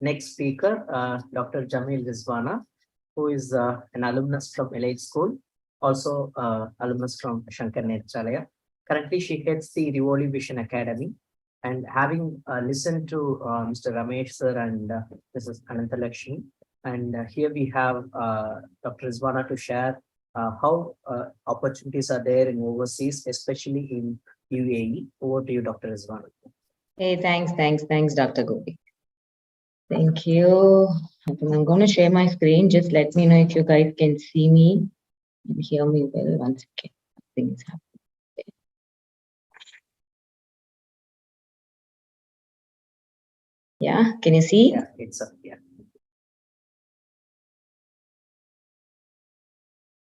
Next speaker, Dr. Jameel Rizwana, who is an alumnus from Elite School, also alumnus from Shankar Netchalaya. Currently, she heads the Rivoli Vision Academy. And having listened to Mr. Ramesh sir and Mrs. Ananthalakshmi, and here we have Dr. Rizwana to share how opportunities are there in overseas, especially in UAE. Over to you, Dr. Rizwana. Hey, thanks, Dr. Gopi. Thank you. I'm going to share my screen. Just let me know if you guys can see me and hear me well. One second. I think it's happening. Yeah, can you see? Yeah, it's up. Yeah.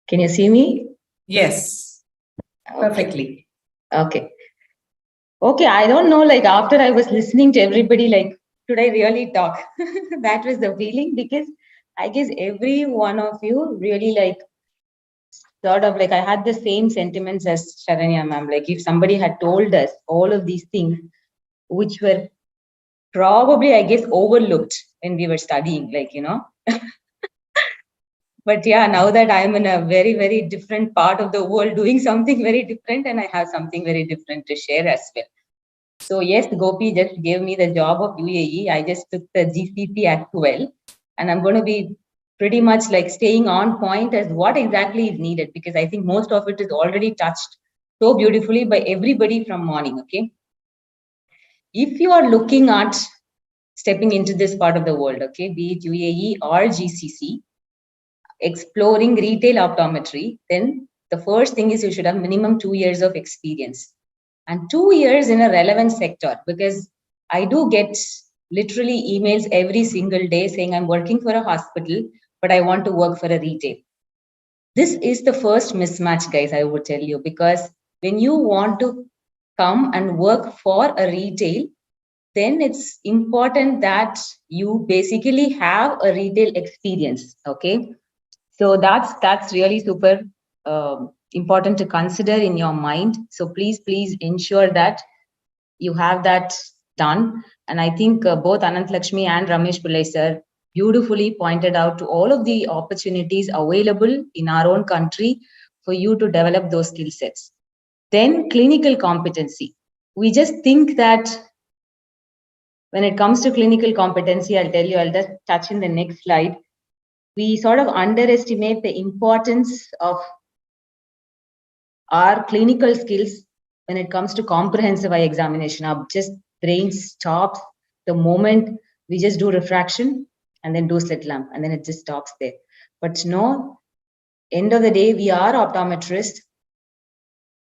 Can you see me? Yes, perfectly. Okay. Okay, I don't know, like after I was listening to everybody, like, should I really talk? That was the feeling, because I guess every one of you really like sort of like I had the same sentiments as Sharanya ma'am. Like if somebody had told us all of these things, which were probably, I guess, overlooked when we were studying, like, But yeah, now that I'm in a very, very different part of the world doing something very different, and I have something very different to share as well. So yes, Gopi just gave me the job of UAE. I just took the GCC as well. And I'm going to be pretty much like staying on point as what exactly is needed, because I think most of it is already touched so beautifully by everybody from morning, okay? If you are looking at stepping into this part of the world, okay, be it UAE or GCC, exploring retail optometry, then the first thing is you should have minimum 2 years of experience. And 2 years in a relevant sector, because I do get literally emails every single day saying I'm working for a hospital, but I want to work for a retail. This is the first mismatch, guys, I would tell you, because when you want to come and work for a retail, then it's important that you basically have a retail experience, okay? So that's really super important to consider in your mind. So please ensure that you have that done. And I think both Anant Lakshmi and Ramesh Pillai sir beautifully pointed out to all of the opportunities available in our own country for you to develop those skill sets. Then clinical competency. We just think that when it comes to clinical competency, I'll tell you, I'll just touch in the next slide. We sort of underestimate the importance of our clinical skills when it comes to comprehensive eye examination. Our just brain stops the moment we just do refraction and then do slit lamp, and then it just stops there. But no, end of the day, we are optometrists,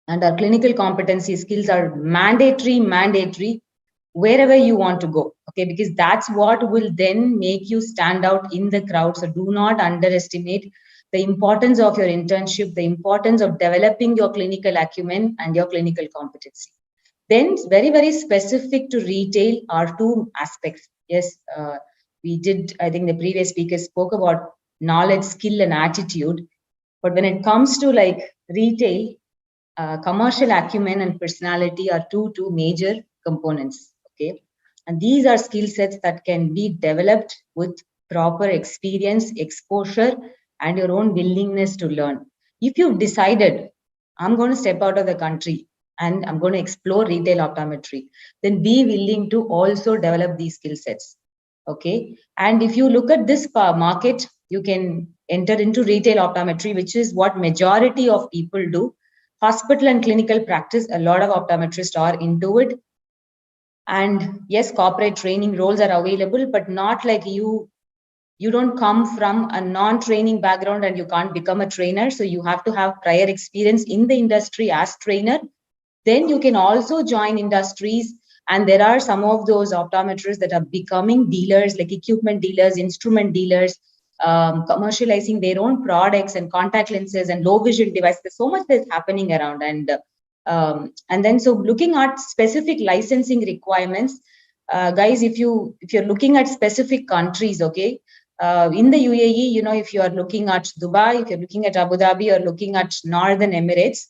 and our clinical competency skills are mandatory wherever you want to go, okay? Because that's what will then make you stand out in the crowd. So do not underestimate the importance of your internship, the importance of developing your clinical acumen and your clinical competency. Then very, very specific to retail are two aspects. Yes, we did, I think the previous speaker spoke about knowledge, skill, and attitude. But when it comes to like retail, commercial acumen and personality are two major components, okay? And these are skill sets that can be developed with proper experience, exposure, and your own willingness to learn. If you've decided, I'm going to step out of the country and I'm going to explore retail optometry, then be willing to also develop these skill sets, okay? And if you look at this market, you can enter into retail optometry, which is what majority of people do. Hospital and clinical practice, a lot of optometrists are into it. And yes, corporate training roles are available, but not like you don't come from a non-training background and you can't become a trainer. So you have to have prior experience in the industry as trainer. Then you can also join industries. And there are some of those optometrists that are becoming dealers, like equipment dealers, instrument dealers, commercializing their own products and contact lenses and low vision devices. There's so much that's happening around. And then so looking at specific licensing requirements, guys, if you're looking at specific countries, okay, in the UAE, if you are looking at Dubai, if you're looking at Abu Dhabi, or looking at Northern Emirates.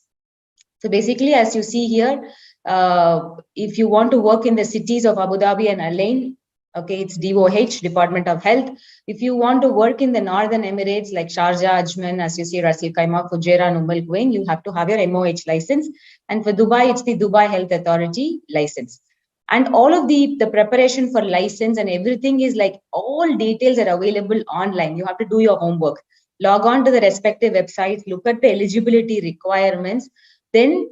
So basically, as you see here, if you want to work in the cities of Abu Dhabi and Al Ain, Okay, it's DOH, Department of Health. If you want to work in the Northern Emirates like Sharjah, Ajman, as you see, Ras Al Khaimah, Fujairah, Umm Al Quwain, you have to have your MOH license. And for Dubai, it's the Dubai Health Authority license. And all of the preparation for license and everything is like all details are available online. You have to do your homework. Log on to the respective websites, look at the eligibility requirements, then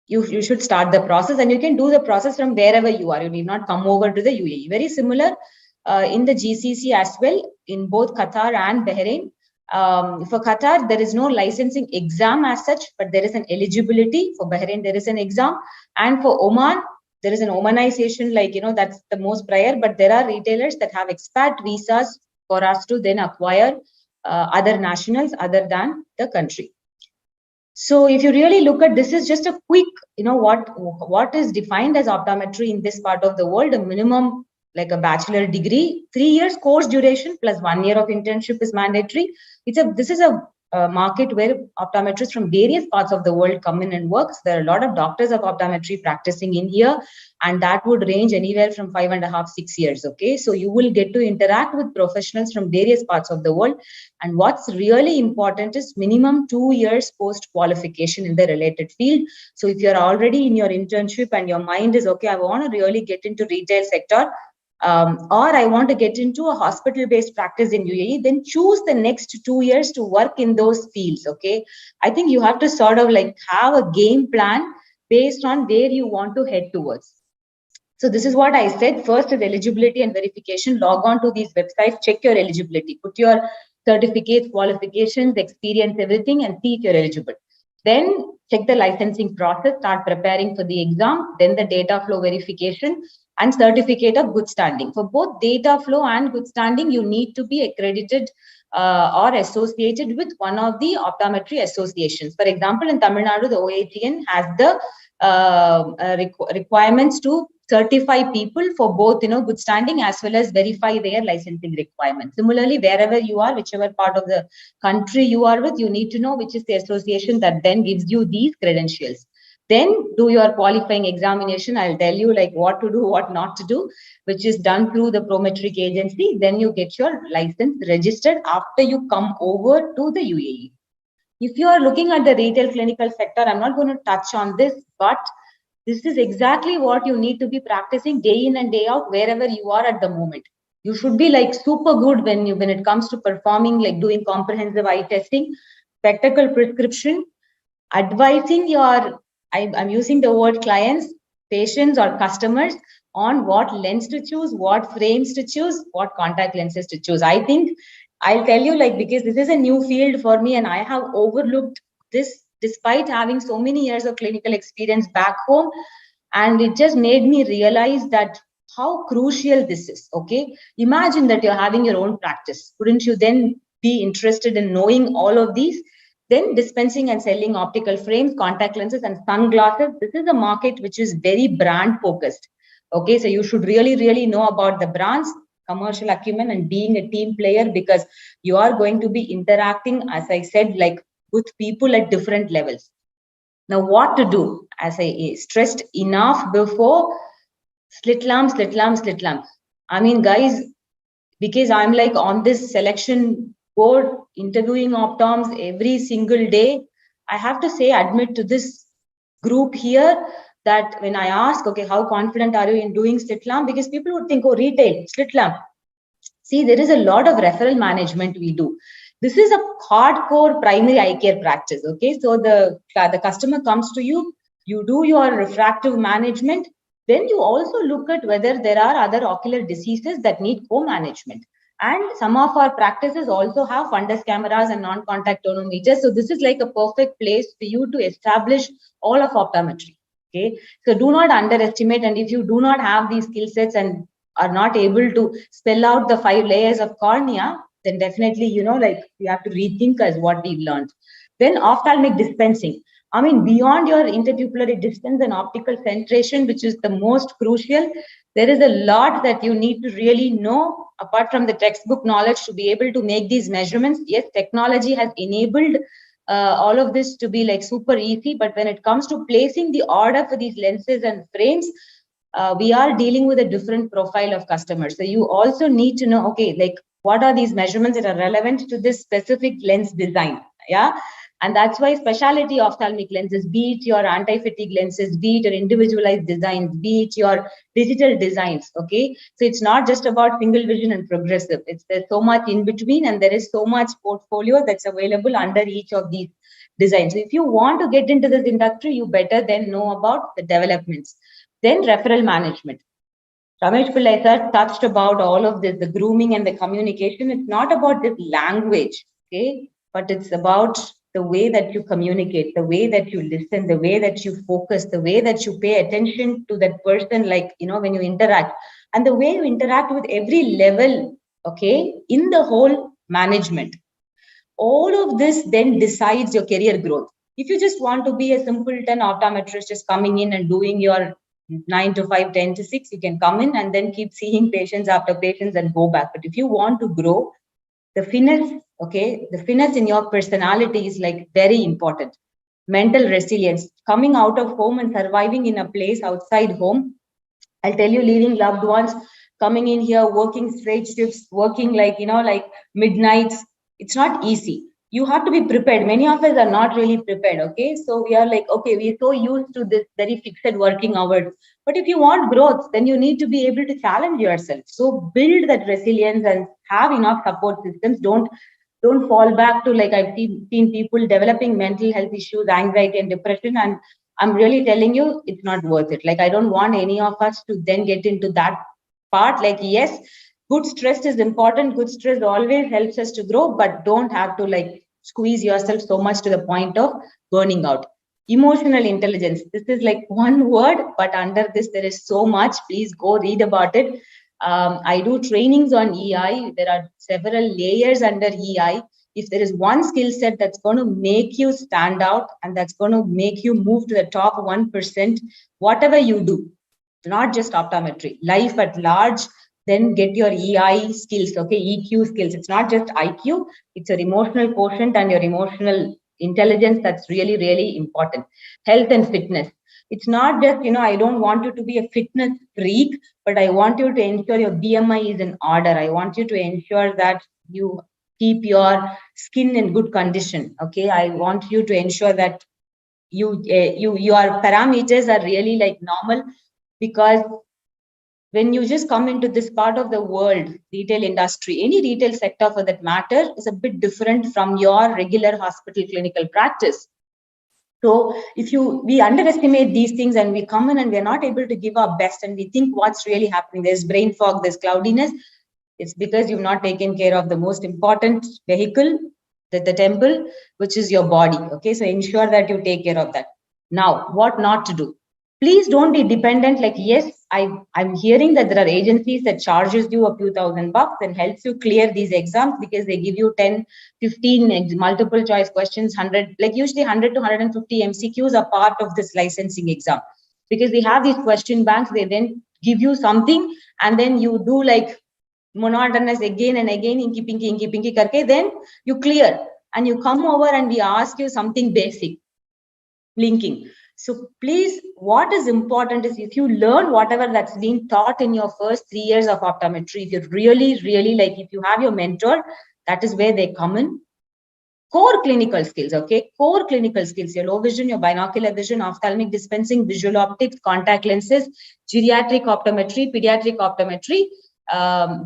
you should start the process, and you can do the process from wherever you are. You need not come over to the UAE. Very similar in the GCC as well, in both Qatar and Bahrain. For Qatar, there is no licensing exam as such, but there is an eligibility. For Bahrain, there is an exam. And for Oman, there is an Omanization, like, that's the most prior, but there are retailers that have expat visas for us to then acquire other nationals other than the country. So if you really look at this, is just a quick, what is defined as optometry in this part of the world. A minimum like a bachelor degree, 3 years course duration plus 1 year of internship is mandatory. This is a market where optometrists from various parts of the world come in and work. So there are a lot of doctors of optometry practicing in here, and that would range anywhere from 5.5, 6 years. Okay, so you will get to interact with professionals from various parts of the world. And what's really important is minimum 2 years post qualification in the related field. So if you're already in your internship and your mind is okay, I want to really get into retail sector, or I want to get into a hospital-based practice in UAE, then choose the next 2 years to work in those fields. Okay, I think you have to sort of like have a game plan based on where you want to head towards. So this is what I said. First is eligibility and verification. Log on to these websites, check your eligibility, put your certificates, qualifications, experience, everything, and see if you're eligible. Then check the licensing process, start preparing for the exam, then the data flow verification and certificate of good standing. For both data flow and good standing, you need to be accredited or associated with one of the optometry associations. For example, in Tamil Nadu, the OATN has the requirements to certify people for both, good standing as well as verify their licensing requirements. Similarly, wherever you are, whichever part of the country you are with, you need to know which is the association that then gives you these credentials. Then do your qualifying examination. I'll tell you like what to do, what not to do, which is done through the Prometric agency. Then you get your license registered after you come over to the UAE. If you are looking at the retail clinical sector, I'm not going to touch on this, but this is exactly what you need to be practicing day in and day out wherever you are at the moment. You should be like super good when it comes to performing, like doing comprehensive eye testing, spectacle prescription, advising your, I'm using the word clients, patients or customers on what lens to choose, what frames to choose, what contact lenses to choose. I think I'll tell you, like, because this is a new field for me and I have overlooked this despite having so many years of clinical experience back home. And it just made me realize that how crucial this is. Okay, imagine that you're having your own practice. Wouldn't you then be interested in knowing all of these? Then dispensing and selling optical frames, contact lenses, and sunglasses. This is a market which is very brand focused. Okay, so you should really, really know about the brands, commercial acumen, and being a team player, because you are going to be interacting, as I said, like with people at different levels. Now, what to do? As I stressed enough before, slit lamp, slit lamp, slit lamp. I mean, guys, because I'm like on this selection board interviewing optoms every single day, I have to say, admit to this group here that when I ask, okay, how confident are you in doing slit lamp? Because people would think, oh, retail, slit lamp. See, there is a lot of referral management we do. This is a hardcore primary eye care practice. Okay, so the customer comes to you, you do your refractive management, then you also look at whether there are other ocular diseases that need co-management. And some of our practices also have fundus cameras and non-contact tonometers. So this is like a perfect place for you to establish all of optometry. Okay, so do not underestimate. And if you do not have these skill sets and are not able to spell out the 5 layers of cornea, then definitely, like you have to rethink as what we've learned. Then ophthalmic dispensing. I mean, beyond your interpupillary distance and optical centration, which is the most crucial, there is a lot that you need to really know apart from the textbook knowledge to be able to make these measurements. Yes, technology has enabled all of this to be like super easy, but when it comes to placing the order for these lenses and frames, we are dealing with a different profile of customers. So you also need to know, okay, like what are these measurements that are relevant to this specific lens design? Yeah. And that's why specialty ophthalmic lenses, be it your anti-fatigue lenses, be it your individualized designs, be it your digital designs. Okay. So it's not just about single vision and progressive. There's so much in between, and there is so much portfolio that's available under each of these designs. So if you want to get into this industry, you better then know about the developments. Then referral management. Ramesh Pillai sir touched about all of this, the grooming and the communication. It's not about this language, okay, but it's about the way that you communicate, the way that you listen, the way that you focus, the way that you pay attention to that person, like, you know, when you interact, and the way you interact with every level, okay, in the whole management. All of this then decides your career growth. If you just want to be a simpleton optometrist, just coming in and doing your 9 to 5, 10 to 6, you can come in and then keep seeing patients after patients and go back. But if you want to grow, the finesse, okay, the finesse in your personality is like very important. Mental resilience, coming out of home and surviving in a place outside home. I'll tell you, leaving loved ones, coming in here, working straight shifts, working like, you know, like midnights. It's not easy. You have to be prepared. Many of us are not really prepared. Okay. So we are like, okay, we're so used to this very fixed working hours. But if you want growth, then you need to be able to challenge yourself. So build that resilience and have enough support systems. Don't fall back to, like, I've seen people developing mental health issues, anxiety and depression, and I'm really telling you, it's not worth it. Like, I don't want any of us to then get into that part. Like, yes, good stress is important. Good stress always helps us to grow, but don't have to like squeeze yourself so much to the point of burning out. Emotional intelligence. This is like one word, but under this, there is so much. Please go read about it. I do trainings on EI. There are several layers under EI. If there is one skill set that's going to make you stand out and that's going to make you move to the top 1%, whatever you do, not just optometry, life at large, then get your EI skills, okay, EQ skills. It's not just IQ, it's your emotional quotient and your emotional intelligence that's really, really important. Health and fitness. It's not just, you know, I don't want you to be a fitness freak, but I want you to ensure your BMI is in order. I want you to ensure that you keep your skin in good condition. Okay, I want you to ensure that your parameters are really like normal, because when you just come into this part of the world, retail industry, any retail sector for that matter, is a bit different from your regular hospital clinical practice. So if we underestimate these things and we come in and we're not able to give our best and we think what's really happening, there's brain fog, there's cloudiness, it's because you've not taken care of the most important vehicle, the temple, which is your body. Okay, so ensure that you take care of that. Now, what not to do? Please don't be dependent. Like, yes, I'm hearing that there are agencies that charges you a few $1,000 and helps you clear these exams because they give you 10, 15 multiple choice questions, 100, like usually 100 to 150 MCQs are part of this licensing exam, because they have these question banks. They then give you something and then you do like monotonous again and again, inky pinky karke, then you clear and you come over and we ask you something basic, blinking. So please, what is important is if you learn whatever that's been taught in your first 3 years of optometry, if you really, really like, if you have your mentor, that is where they come in. Core clinical skills, okay? Core clinical skills, your low vision, your binocular vision, ophthalmic dispensing, visual optics, contact lenses, geriatric optometry, pediatric optometry,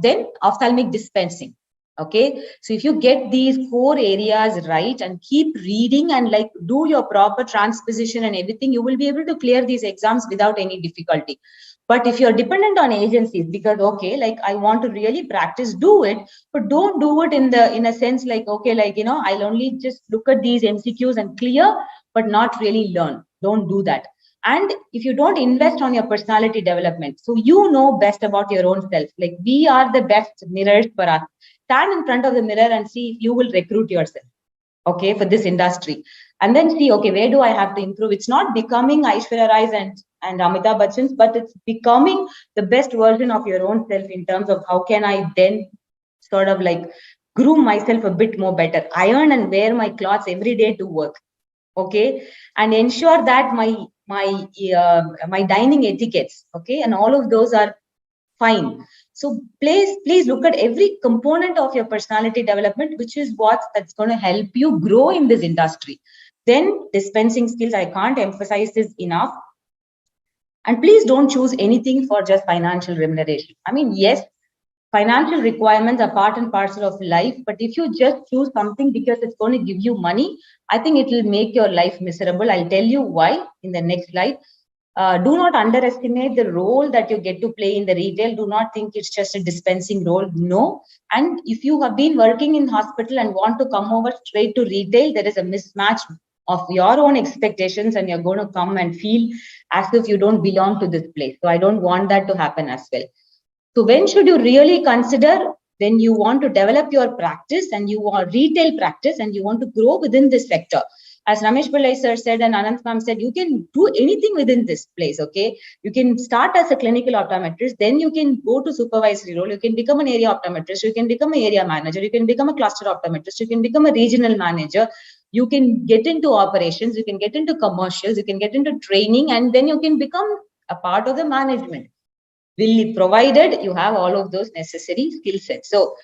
then ophthalmic dispensing. Okay, so if you get these core areas right and keep reading and like do your proper transposition and everything, you will be able to clear these exams without any difficulty. But if you're dependent on agencies, because okay, like I want to really practice, do it, but don't do it in a sense like, okay, like, you know, I'll only just look at these MCQs and clear, but not really learn. Don't do that. And if you don't invest on your personality development, so you know best about your own self, like we are the best mirrors for us. Stand in front of the mirror and see if you will recruit yourself, okay, for this industry. And then see, okay, where do I have to improve? It's not becoming Aishwarya Rai's and Amitabh Bachchan's, but it's becoming the best version of your own self in terms of how can I then sort of like groom myself a bit more better, iron and wear my clothes every day to work, okay, and ensure that my my dining etiquettes, okay, and all of those are fine. So please look at every component of your personality development, which is that's going to help you grow in this industry. Then dispensing skills, I can't emphasize this enough. And please don't choose anything for just financial remuneration. I mean, yes, financial requirements are part and parcel of life, but if you just choose something because it's going to give you money, I think it will make your life miserable. I'll tell you why in the next slide. Do not underestimate the role that you get to play in the retail. Do not think it's just a dispensing role. No. And if you have been working in hospital and want to come over straight to retail, there is a mismatch of your own expectations, and you're going to come and feel as if you don't belong to this place. So I don't want that to happen as well. So when should you really consider? When you want to develop your practice and you are retail practice and you want to grow within this sector. As Ramesh Pillai sir said and Anant ma'am said, you can do anything within this place, okay? You can start as a clinical optometrist, then you can go to supervisory role, you can become an area optometrist, you can become an area manager, you can become a cluster optometrist, you can become a regional manager, you can get into operations, you can get into commercials, you can get into training, and then you can become a part of the management. Provided you have all of those necessary skill sets. So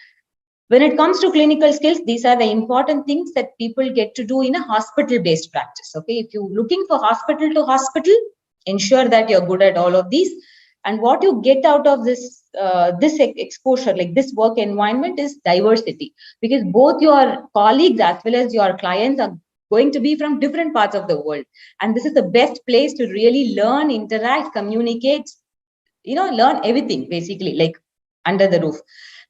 when it comes to clinical skills, these are the important things that people get to do in a hospital-based practice. Okay, if you're looking for hospital to hospital, ensure that you're good at all of these. And what you get out of this exposure, like this work environment, is diversity, because both your colleagues as well as your clients are going to be from different parts of the world. And this is the best place to really learn, interact, communicate, learn everything basically, like under the roof.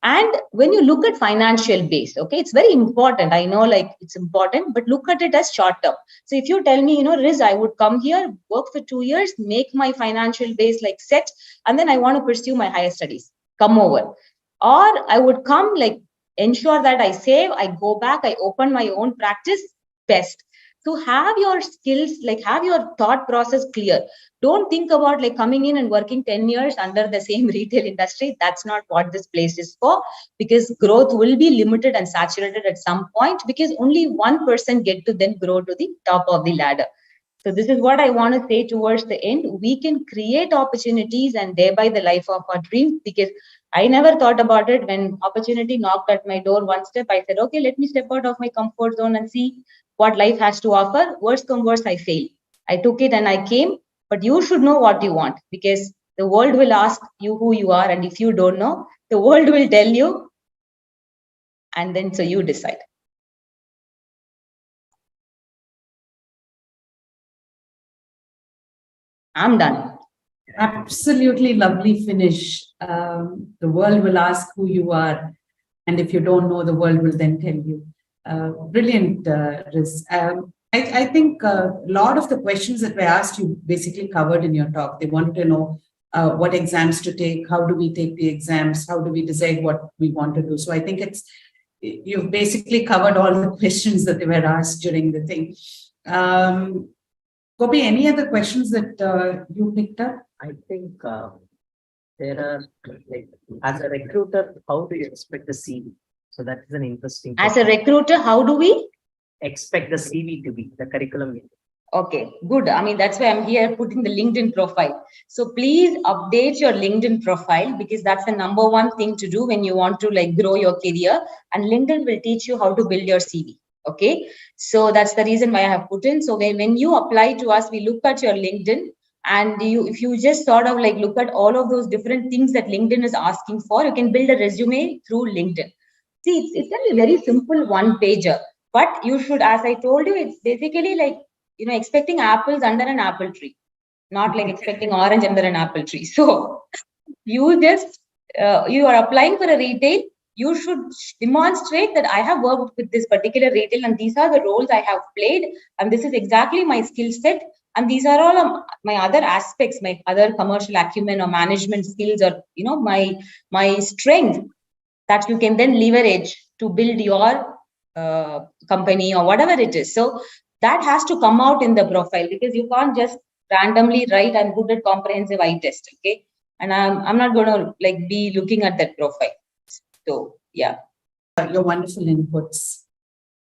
And when you look at financial base, okay, it's very important. I know, like, it's important, but look at it as short term. So if you tell me, Riz, I would come here, work for 2 years, make my financial base like set, and then I want to pursue my higher studies, come over. Or I would come, like, ensure that I save, I go back, I open my own practice, best. So have your skills, like have your thought process clear. Don't think about like coming in and working 10 years under the same retail industry. That's not what this place is for, because growth will be limited and saturated at some point, because only one person get to then grow to the top of the ladder. So this is what I want to say towards the end. We can create opportunities and thereby the life of our dreams, because I never thought about it. When opportunity knocked at my door one step, I said, okay, let me step out of my comfort zone and see what life has to offer. Worst come worst, I fail. I took it and I came. But you should know what you want, because the world will ask you who you are. And if you don't know, the world will tell you. And then so you decide. I'm done. Absolutely lovely finish. The world will ask who you are. And if you don't know, the world will then tell you. Brilliant, Riz. I think a lot of the questions that were asked, you basically covered in your talk. They wanted to know what exams to take, how do we take the exams, how do we decide what we want to do. So I think you've basically covered all the questions that they were asked during the thing. Gopi, any other questions that you picked up? I think there are, like, as a recruiter, how do you expect the CV? So that is an interesting question. As a recruiter, how do we expect the CV to be, the curriculum? Okay, good. I mean, that's why I'm here putting the LinkedIn profile. So please update your LinkedIn profile, because that's the number one thing to do when you want to like grow your career. And LinkedIn will teach you how to build your CV. Okay, so that's the reason why I have put in. So when you apply to us, we look at your LinkedIn, and if you just sort of like look at all of those different things that LinkedIn is asking for, you can build a resume through LinkedIn. See, it's a very simple one pager, but you should, as I told you, it's basically like, expecting apples under an apple tree, not like expecting orange under an apple tree. So you just, you are applying for a retail, you should demonstrate that I have worked with this particular retail and these are the roles I have played, and this is exactly my skill set. And these are all my other aspects, my other commercial acumen or management skills, or, my strength that you can then leverage to build your company or whatever it is. So that has to come out in the profile, because you can't just randomly write I'm good at comprehensive eye test. Okay. And I'm not going to like be looking at that profile. So yeah. Your wonderful inputs.